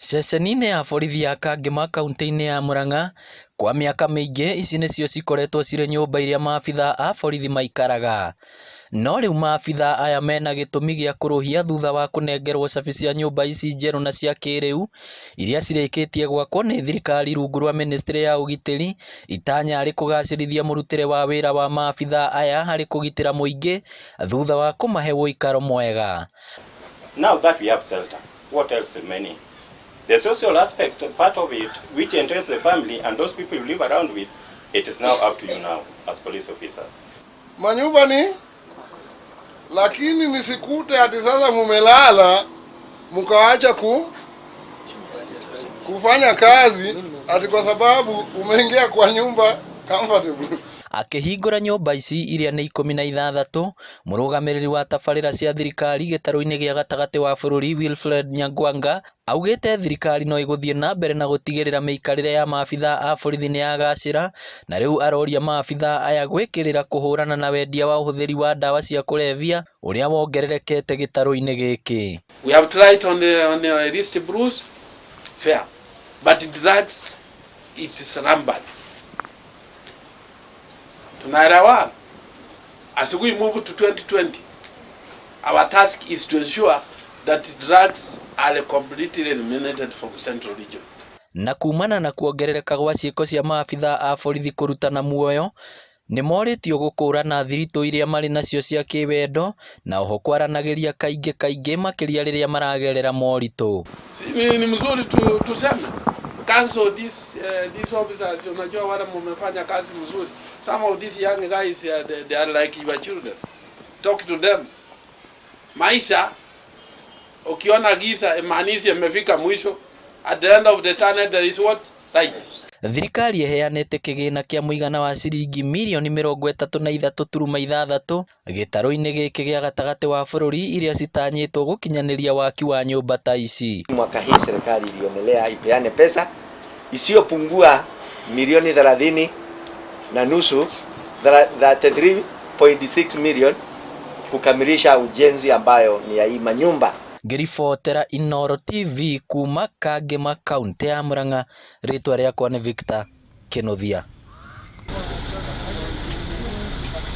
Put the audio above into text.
Ceceni-ini ya borithi ya Kangema kaunti-ini ya Murang'a kwa miaka miingi ici nicio cikoretwo cirĩ nyumba iria maabithaa a borithi maikaraga. No riu maabithaa aya mena gitumi gia kuruhia thutha wa kunengerwo cabi cia nyumba ici njeru na cia kiriu iria cirikitie gwakwo ni thirikari rungu rwa ministry ya ugitiri, itanya ari kugacirithia murutire wa wira wa maabithaa aya hari kugitira muingi thutha wa kumahe guikaro mwega. Now that we have shelter, what else remaining? The social aspect part of it, which entails the family and those people you live around with, it is now up to you now as police officers. Manyumba ni, lakini nisikute ati sasa mumelala mkaacha kufanya kazi ati kwa sababu umeingia kwa nyumba comfortable. Akihingura nyumba ici iria ni 16, murugamiriire wa tabarira cia thirikari gitaruini gia gatagati wa bururi Wilfred Nyangwanga augite thirikari no iguthie na mbere na gutigirira meikarire ya maabithaa a borithi ni yagacira, na riu aroria maabithaa aya gwikirira kuhurana na wendia wa uhuthiri wa dawa cia kulevya uria wongererekete gitaruini giki. We have tried on the wrist bruise fair, but drugs is rampant. Tunaelewa, as we move to 2020, our task is to ensure that drugs are completely eliminated from Central Region. Na kumana na kuongerereka gwa ciiko cia maabithaa a borithi kurutana muoyo, ni moritio gukũrana thirito iria mari nacio cia kiwendo na oho kwaranagiria kaingi makiria riria maragerera morito. Ni mzuri tuseme cancel these officers, unajua wale mmefanya kazi mzuri. Some of these young guys they are like your children. Talk to them. Maisha ukiona giza imaanisha imefika mwisho. At the end of the tunnel there is what? Light. Thirikari iheanite kigina kia muigana wa ciringi mirioni 33.6 gitaruini giki gia gatagati wa bururi iria citanyitwo gukinyaniria waki wa nyumba ta ici. Mwaka hii serikali ilionelea ipeane pesa isiyopungua milioni 30 na nusu, 33.6 million kukamilisha ujenzi ambayo ni ya hii manyumba. Ngiribotera Inooro TV kuma Kangema kaunti ya Murang'a, ritwa riakwa ni Victor Kinuthia.